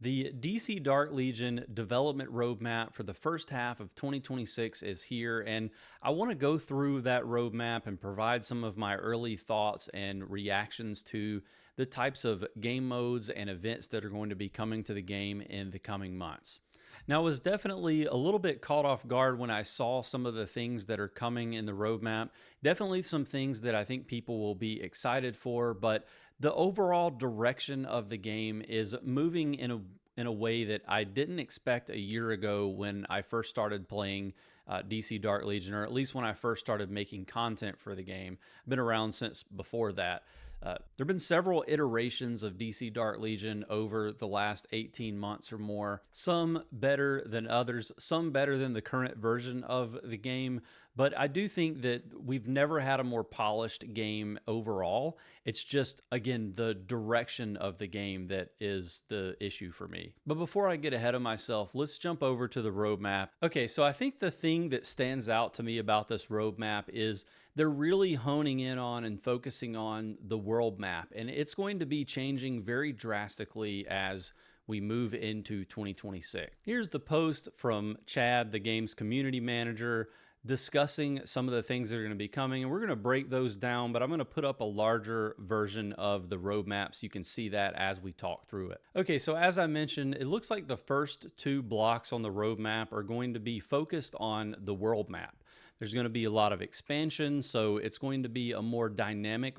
The DC Dark Legion development roadmap for the first half of 2026 is here, and I want to go through that roadmap and provide some of my early thoughts and reactions to the types of game modes and events that are going to be coming to the game in the coming months. Now, I was definitely a little bit caught off guard when I saw some of the things that are coming in the roadmap. Definitely some things that I think people will be excited for, but the overall direction of the game is moving in a way that I didn't expect a year ago when I first started playing DC Dark Legion, or at least when I first started making content for the game. I've been around since before that. There have been several iterations of DC Dark Legion over the last 18 months or more, some better than others, some better than the current version of the game, but I do think that we've never had a more polished game overall. It's just, again, the direction of the game that is the issue for me. But before I get ahead of myself, let's jump over to the roadmap. Okay, so I think the thing that stands out to me about this roadmap is they're really honing in on and focusing on the world map, and it's going to be changing very drastically as we move into 2026. Here's the post from Chad, the game's community manager, discussing some of the things that are going to be coming, and we're going to break those down, but I'm going to put up a larger version of the roadmap so you can see that as we talk through it. Okay, so as I mentioned, it looks like the first two blocks on the roadmap are going to be focused on the world map. There's going to be a lot of expansion, so it's going to be a more dynamic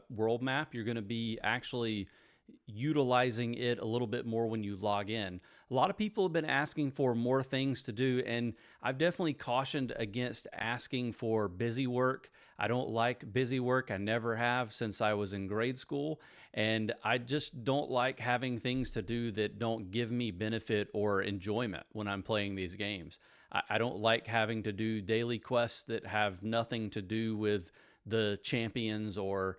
world map. You're going to be actually utilizing it a little bit more when you log in. A lot of people have been asking for more things to do, and I've definitely cautioned against asking for busy work. I don't like busy work. I never have since I was in grade school, and I just don't like having things to do that don't give me benefit or enjoyment when I'm playing these games. I don't like having to do daily quests that have nothing to do with the champions or,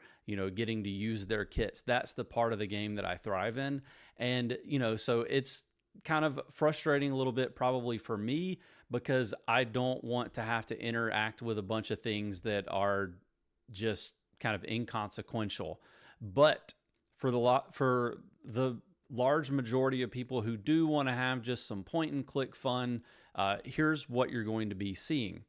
getting to use their kits. That's the part of the game that I thrive in. And, so it's kind of frustrating a little bit probably for me because I don't want to have to interact with a bunch of things that are just kind of inconsequential. But for the large majority of people who do want to have just some point and click fun, here's what you're going to be seeing.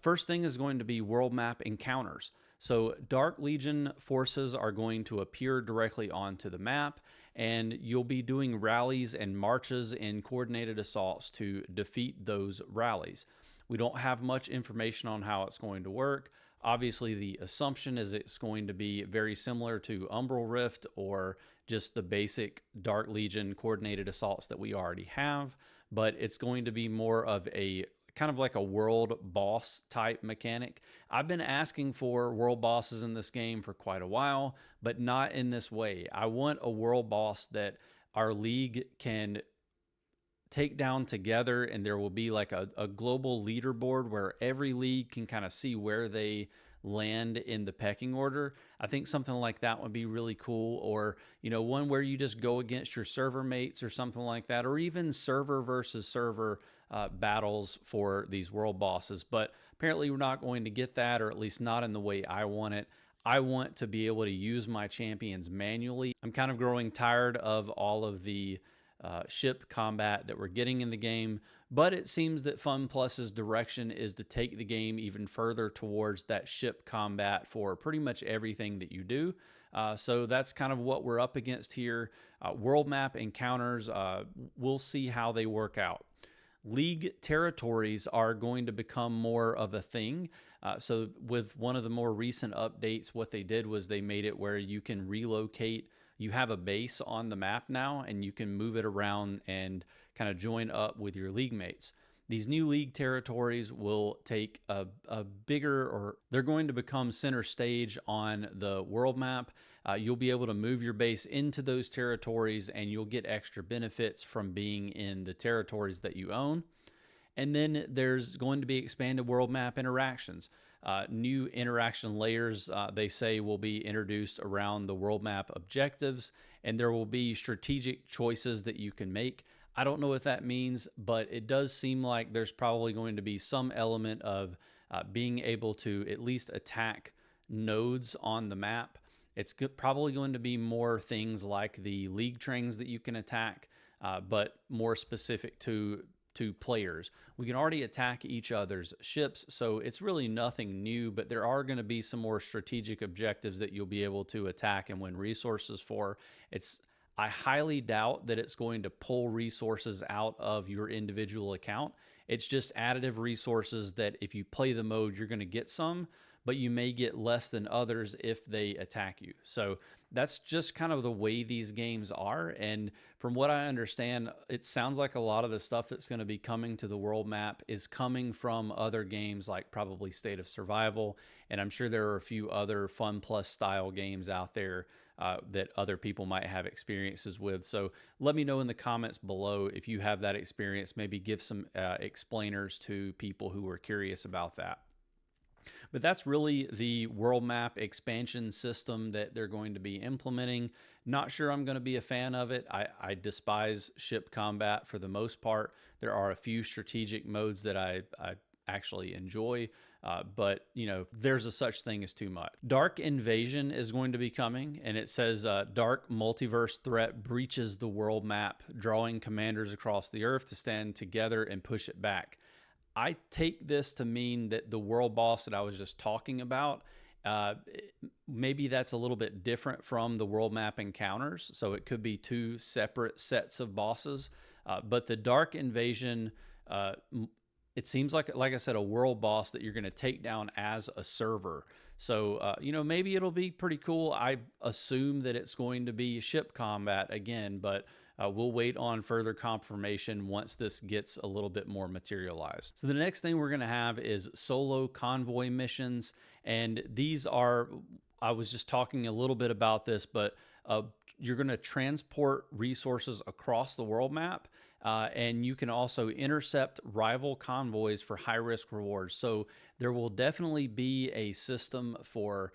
First thing is going to be world map encounters. So Dark Legion forces are going to appear directly onto the map, and you'll be doing rallies and marches in coordinated assaults to defeat those rallies. We don't have much information on how it's going to work. Obviously, the assumption is it's going to be very similar to Umbral Rift or just the basic Dark Legion coordinated assaults that we already have, but it's going to be more of a kind of like a world boss type mechanic. I've been asking for world bosses in this game for quite a while, but not in this way. I want a world boss that our league can take down together, and there will be like a global leaderboard where every league can kind of see where they land in the pecking order. I think something like that would be really cool, or one where you just go against your server mates or something like that, or even server versus server battles for these world bosses. But apparently we're not going to get that, or at least not in the way I want it. I want to be able to use my champions manually. I'm kind of growing tired of all of the ship combat that we're getting in the game, but it seems that Fun Plus's direction is to take the game even further towards that ship combat for pretty much everything that you do. So that's kind of what we're up against here. World map encounters, we'll see how they work out. League territories are going to become more of a thing. So with one of the more recent updates, what they did was they made it where you can relocate. You have a base on the map now, and you can move it around and kind of join up with your league mates. These new league territories will take a bigger, or they're going to become center stage on the world map. You'll be able to move your base into those territories, and you'll get extra benefits from being in the territories that you own. And then there's going to be expanded world map interactions. New interaction layers, they say, will be introduced around the world map objectives, and there will be strategic choices that you can make. I don't know what that means, but it does seem like there's probably going to be some element of being able to at least attack nodes on the map. It's probably going to be more things like the league trains that you can attack. but more specific to players. We can already attack each other's ships, so it's really nothing new, but there are going to be some more strategic objectives that you'll be able to attack and win resources for. I highly doubt that it's going to pull resources out of your individual account. It's just additive resources that if you play the mode, you're going to get some, but you may get less than others if they attack you. So that's just kind of the way these games are. And from what I understand, it sounds like a lot of the stuff that's going to be coming to the world map is coming from other games like probably State of Survival. And I'm sure there are a few other Fun Plus style games out there that other people might have experiences with. So let me know in the comments below if you have that experience. Maybe give some explainers to people who are curious about that. But that's really the world map expansion system that they're going to be implementing. Not sure I'm going to be a fan of it. I despise ship combat for the most part. There are a few strategic modes that I actually enjoy, but you know, there's a such thing as too much. Dark Invasion is going to be coming, and it says dark multiverse threat breaches the world map, drawing commanders across the earth to stand together and push it back. I take this to mean that the world boss that I was just talking about, maybe that's a little bit different from the world map encounters. So it could be two separate sets of bosses. But the Dark Invasion, it seems like I said, a world boss that you're going to take down as a server. So, you know, maybe it'll be pretty cool. I assume that it's going to be ship combat again, but we'll wait on further confirmation once this gets a little bit more materialized. So the next thing we're going to have is solo convoy missions. And these are, I was just talking a little bit about this, but you're going to transport resources across the world map. And you can also intercept rival convoys for high-risk rewards. So there will definitely be a system for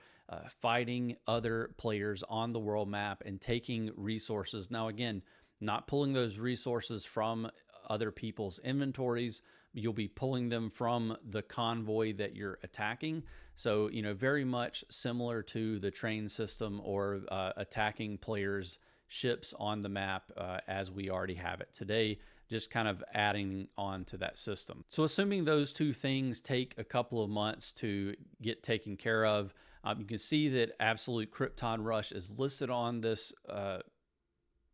fighting other players on the world map and taking resources. Now, again, not pulling those resources from other people's inventories. You'll be pulling them from the convoy that you're attacking. So, you know, very much similar to the train system or attacking players' ships on the map as we already have it today, just kind of adding on to that system. So assuming those two things take a couple of months to get taken care of, you can see that Absolute Krypton Rush is listed on this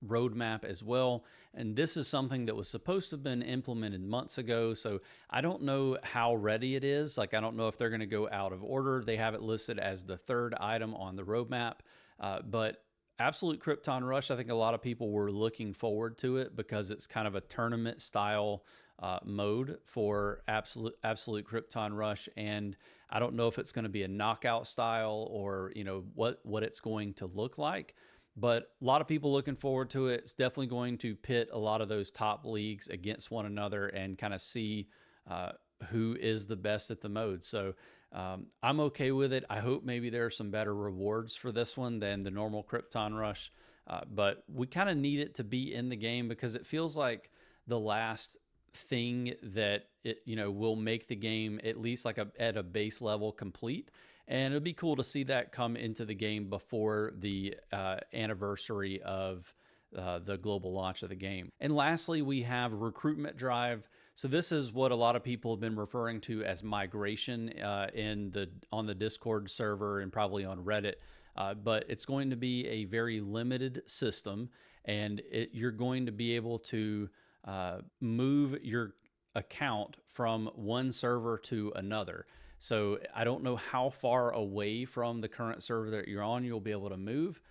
roadmap as well. And this is something that was supposed to have been implemented months ago. So I don't know how ready it is. Like, I don't know if they're going to go out of order. They have it listed as the third item on the roadmap. But Absolute Krypton Rush, I think a lot of people were looking forward to it because it's kind of a tournament style mode for Absolute Krypton Rush. And I don't know if it's going to be a knockout style or, you know, what it's going to look like. But a lot of people looking forward to it. It's definitely going to pit a lot of those top leagues against one another and kind of see who is the best at the mode. So I'm okay with it. I hope maybe there are some better rewards for this one than the normal Krypton Rush. But we kind of need it to be in the game because it feels like the last thing that will make the game at least like at a base level complete. And it'd be cool to see that come into the game before the anniversary of the global launch of the game. And lastly, we have Recruitment Drive. So this is what a lot of people have been referring to as migration on the Discord server and probably on Reddit. But it's going to be a very limited system, and you're going to be able to move your account from one server to another. So I don't know how far away from the current server that you're on you'll be able to move.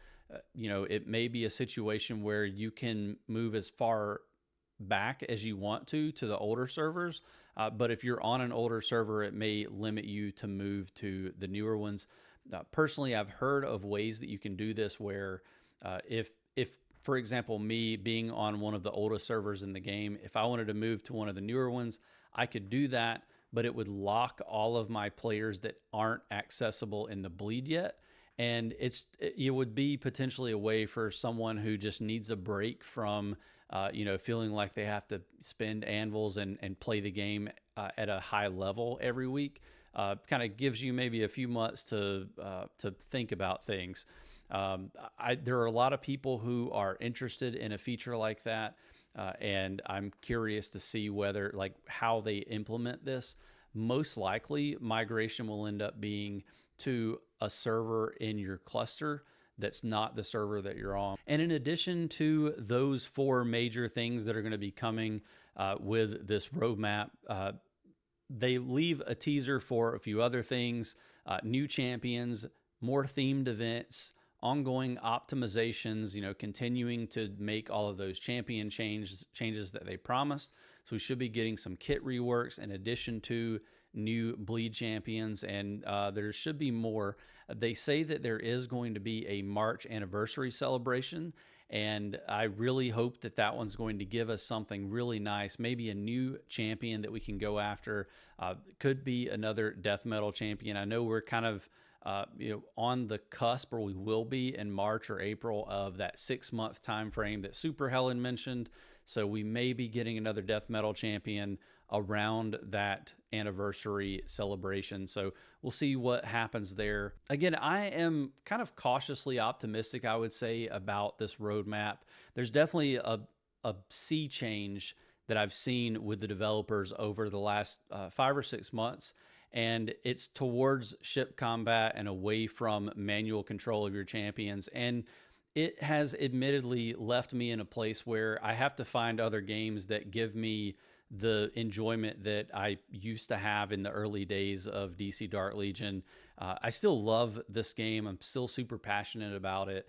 It may be a situation where you can move as far back as you want to the older servers. But if you're on an older server, it may limit you to move to the newer ones. Personally, I've heard of ways that you can do this where if for example, me being on one of the oldest servers in the game, if I wanted to move to one of the newer ones, I could do that, but it would lock all of my players that aren't accessible in the bleed yet. And it would be potentially a way for someone who just needs a break from, feeling like they have to spend anvils and play the game at a high level every week. Kind of gives you maybe a few months to think about things. There are a lot of people who are interested in a feature like that. and I'm curious to see whether, like, how they implement this. Most likely, migration will end up being to a server in your cluster that's not the server that you're on. And in addition to those four major things that are going to be coming with this roadmap, they leave a teaser for a few other things: new champions, more themed events, ongoing optimizations, continuing to make all of those champion changes that they promised. So we should be getting some kit reworks in addition to new bleed champions, and there should be more. They say that there is going to be a March anniversary celebration, and I really hope that that one's going to give us something really nice, maybe a new champion that we can go after. Could be another death metal champion. I know we're kind of on the cusp, or we will be in March or April of that 6-month time frame that Super Helen mentioned. So we may be getting another death metal champion around that anniversary celebration. So we'll see what happens there. Again, I am kind of cautiously optimistic, I would say, about this roadmap. There's definitely a sea change that I've seen with the developers over the last 5 or 6 months. And it's towards ship combat and away from manual control of your champions. And it has admittedly left me in a place where I have to find other games that give me the enjoyment that I used to have in the early days of DC Dark Legion. I still love this game. I'm still super passionate about it.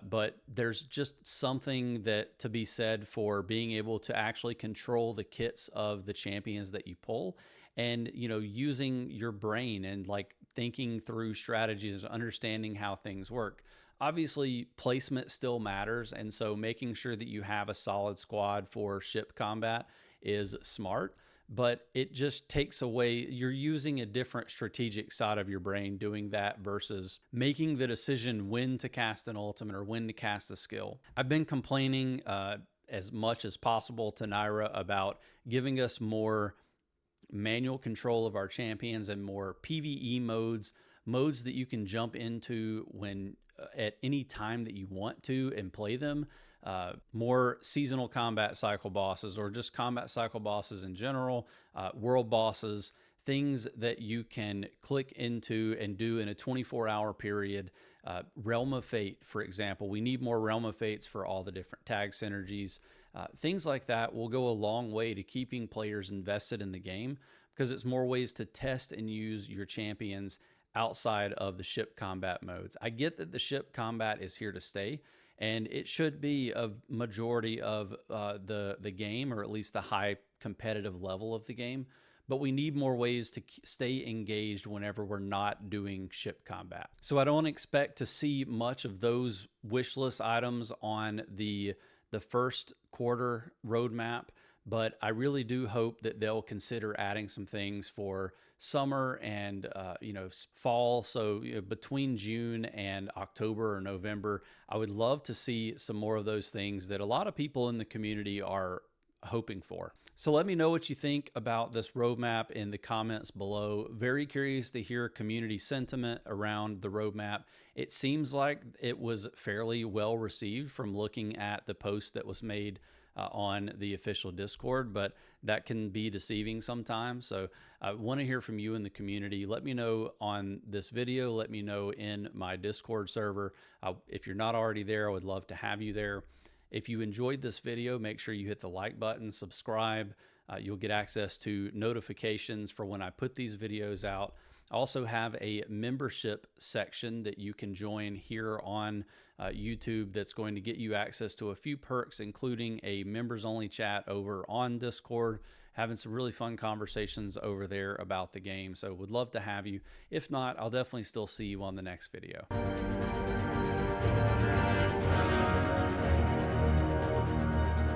But there's just something that to be said for being able to actually control the kits of the champions that you pull, and using your brain and like thinking through strategies, understanding how things work. Obviously, placement still matters, and so making sure that you have a solid squad for ship combat is smart, but it just takes away, you're using a different strategic side of your brain doing that versus making the decision when to cast an ultimate or when to cast a skill. I've been complaining as much as possible to Naira about giving us more manual control of our champions and more PvE modes that you can jump into when at any time that you want to and play them. More seasonal combat cycle bosses, or just combat cycle bosses in general, world bosses, things that you can click into and do in a 24-hour period. Realm of Fate, for example. We need more Realm of Fates for all the different tag synergies. Things like that will go a long way to keeping players invested in the game, because it's more ways to test and use your champions outside of the ship combat modes. I get that the ship combat is here to stay, and it should be a majority of the game, or at least the high competitive level of the game. But we need more ways to stay engaged whenever we're not doing ship combat. So I don't expect to see much of those wish list items on the first quarter roadmap, but I really do hope that they'll consider adding some things for summer and fall. So between June and October or November, I would love to see some more of those things that a lot of people in the community are hoping for. So let me know what you think about this roadmap in the comments below. Very curious to hear community sentiment around the roadmap. It seems like it was fairly well received from looking at the post that was made on the official Discord, but that can be deceiving sometimes. So I want to hear from you in the community. Let me know on this video. Let me know in my Discord server. If you're not already there, I would love to have you there. If you enjoyed this video, make sure you hit the like button, subscribe. You'll get access to notifications for when I put these videos out. I also have a membership section that you can join here on YouTube that's going to get you access to a few perks, including a members only chat over on Discord, having some really fun conversations over there about the game. So would love to have you. If not, I'll definitely still see you on the next video.